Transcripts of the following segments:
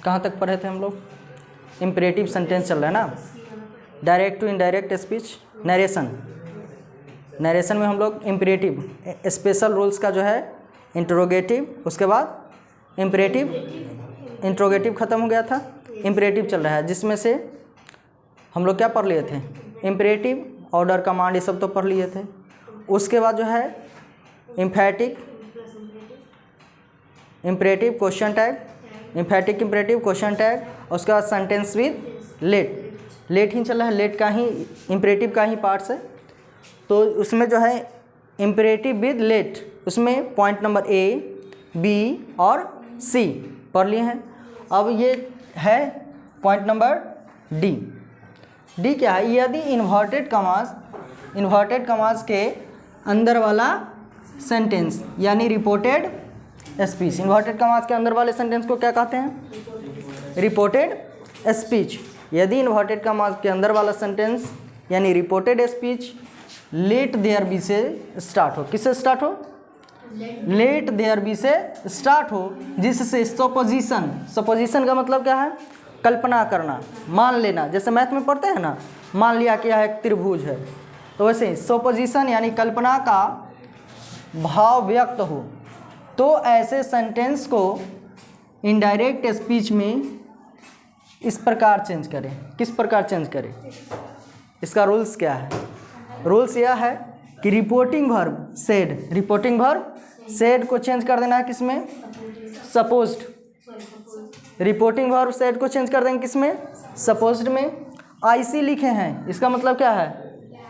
कहाँ तक पढ़े थे हम लोग? इम्परेटिव सेंटेंस चल रहा है ना, direct to indirect speech, narration. Narration में हम लोग इम्परेटिव स्पेशल रूल्स का जो है इंट्रोगेटिव, उसके बाद इम्परेटिव, इंट्रोगेटिव ख़त्म हो गया था, इम्परेटिव चल रहा है, जिसमें से हम लोग क्या पढ़ लिए थे? इम्परेटिव, ऑर्डर, कमांड, ये सब तो पढ़ लिए थे। उसके बाद जो है emphatic, imperative, question tag, emphatic, imperative, question tag, उसके बाद सेंटेंस विद लेट। लेट ही चल रहा है, लेट का ही इम्परेटिव का ही पार्ट्स है। तो उसमें जो है इम्परेटिव विद लेट, उसमें पॉइंट नंबर ए, बी और सी पढ़ लिए हैं। अब ये है पॉइंट नंबर डी। डी क्या है? यदि इन्वर्टेड कमास के अंदर वाला सेंटेंस यानी रिपोर्टेड स्पीच, इन्वर्टेड कमास के अंदर वाले सेंटेंस को क्या कहते हैं? Reported speech. यदि इन्वर्टेड कमास के अंदर वाला सेंटेंस यानी reported speech let there be से स्टार्ट हो, किससे स्टार्ट हो? लेट देयर बी से स्टार्ट हो, जिससे सपोजिशन, सपोजिशन का मतलब क्या है? कल्पना करना, मान लेना। जैसे मैथ में पढ़ते हैं ना, मान लिया कि यह एक त्रिभुज है, तो वैसे ही सपोजिशन यानी कल्पना का भाव व्यक्त हो, तो ऐसे सेंटेंस को इनडायरेक्ट स्पीच में इस प्रकार चेंज करें। किस प्रकार चेंज करें? इसका रूल्स क्या है? रूल्स यह है कि reporting verb said, reporting verb said को चेंज कर देना है किसमें? सपोज्ड। रिपोर्टिंग वर्ब सेड को चेंज कर देंगे किसमें? सपोज्ड में। आईसी लिखे हैं, इसका मतलब क्या है?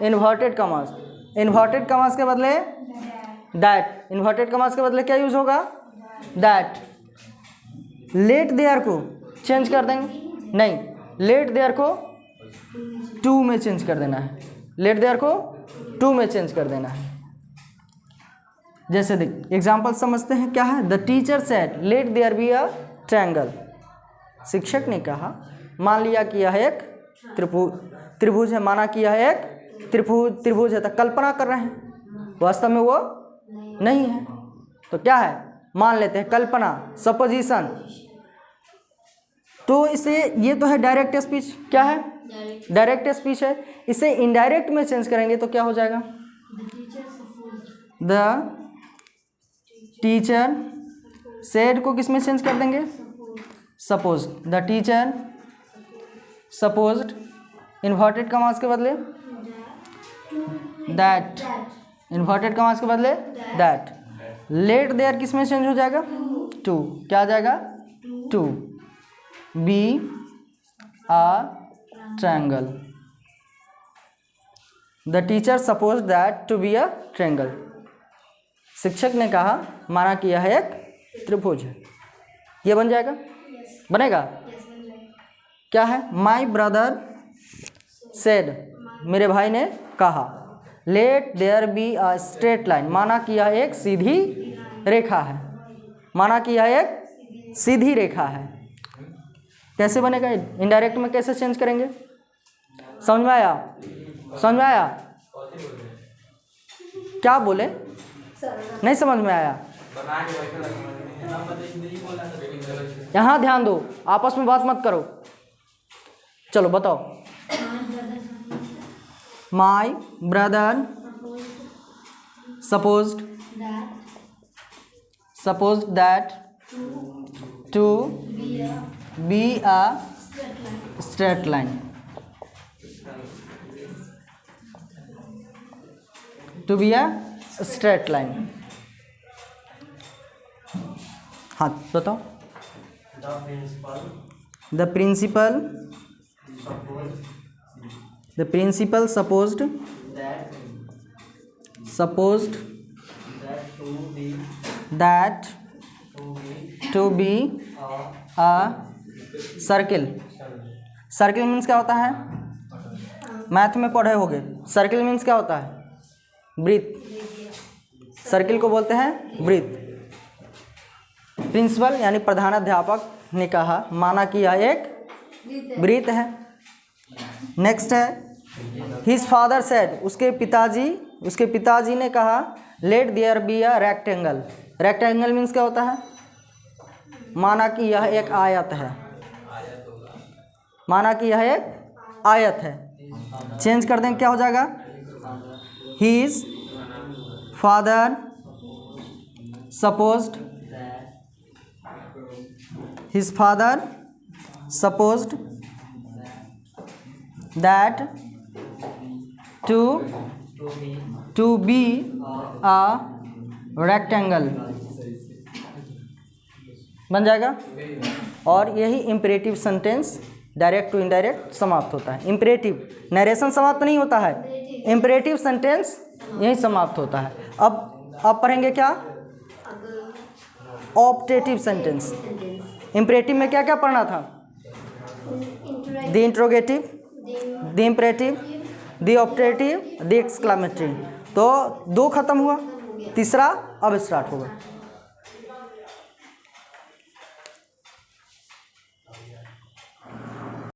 Inverted commas. इन्वर्टेड कमास के बदले दैट, इन्वर्टेड कमास के बदले क्या यूज होगा? दैट। लेट देयर को चेंज कर देंगे, नहीं, लेट देयर को टू में चेंज कर देना है, लेट देयर को टू में चेंज कर देना है। जैसे देख एग्जाम्पल समझते हैं, क्या है? The teacher said let there be a triangle. शिक्षक ने कहा, मान लिया कि यह एक त्रिभुज है, माना कि यह एक त्रिभुज है, तो कल्पना कर रहे हैं, वास्तव में वो नहीं है, तो क्या है? मान लेते हैं, कल्पना, सपोजिशन। तो इसे, ये तो है डायरेक्ट स्पीच। क्या है? डायरेक्ट स्पीच है। इसे इनडायरेक्ट में चेंज करेंगे तो क्या हो जाएगा? द टीचर सेड को किस में चेंज कर देंगे? Suppose. The teacher supposed, inverted commas के बदले दैट, इन्वर्टेड कमास के बदले दैट। लेट देयर किस में चेंज हो जाएगा? टू। क्या आ जाएगा? To be a triangle. The teacher suppose that to be a triangle. शिक्षक ने कहा, माना कि यह एक त्रिभुज है। ये बन जाएगा? बनेगा? क्या है? माई ब्रदर सेड, मेरे भाई ने कहा, let there be a straight line, माना कि यह एक सीधी रेखा है, माना कि यह एक सीधी रेखा है। कैसे बनेगा? इनडायरेक्ट में कैसे चेंज करेंगे? समझ में आया? समझ में आया? क्या बोले? नहीं समझ में आया? यहाँ ध्यान दो, आपस में बात मत करो। चलो बताओ। My brother supposed that to be a straight line, to be a straight line. हाँ बताओ। The principal supposed that to be a circle. Circle means क्या होता है? मैथ में पढ़े होगे। सर्किल मीन्स क्या होता है? वृत्त। सर्किल को बोलते हैं वृत्त। प्रिंसिपल यानी प्रधानाध्यापक ने कहा, माना कि यह एक वृत्त है। नेक्स्ट है हिज फादर सेड, उसके पिताजी ने कहा, let there be a rectangle. Rectangle means क्या होता है? माना कि यह एक आयत है, माना कि यह एक आयत है। चेंज कर देंगे, क्या हो जाएगा? His father supposed, his father supposed that to be a rectangle बन जाएगा। और यही imperative sentence direct to indirect समाप्त होता है। इम्परेटिव नरेशन समाप्त नहीं होता है, इम्परेटिव सेंटेंस यही समाप्त होता है। अब पढ़ेंगे क्या? Optative sentence. इम्परेटिव में क्या क्या पढ़ना था? The interrogative, the imperative, the optative, the exclamatory. तो 2 खत्म हुआ, तीसरा अब स्टार्ट होगा।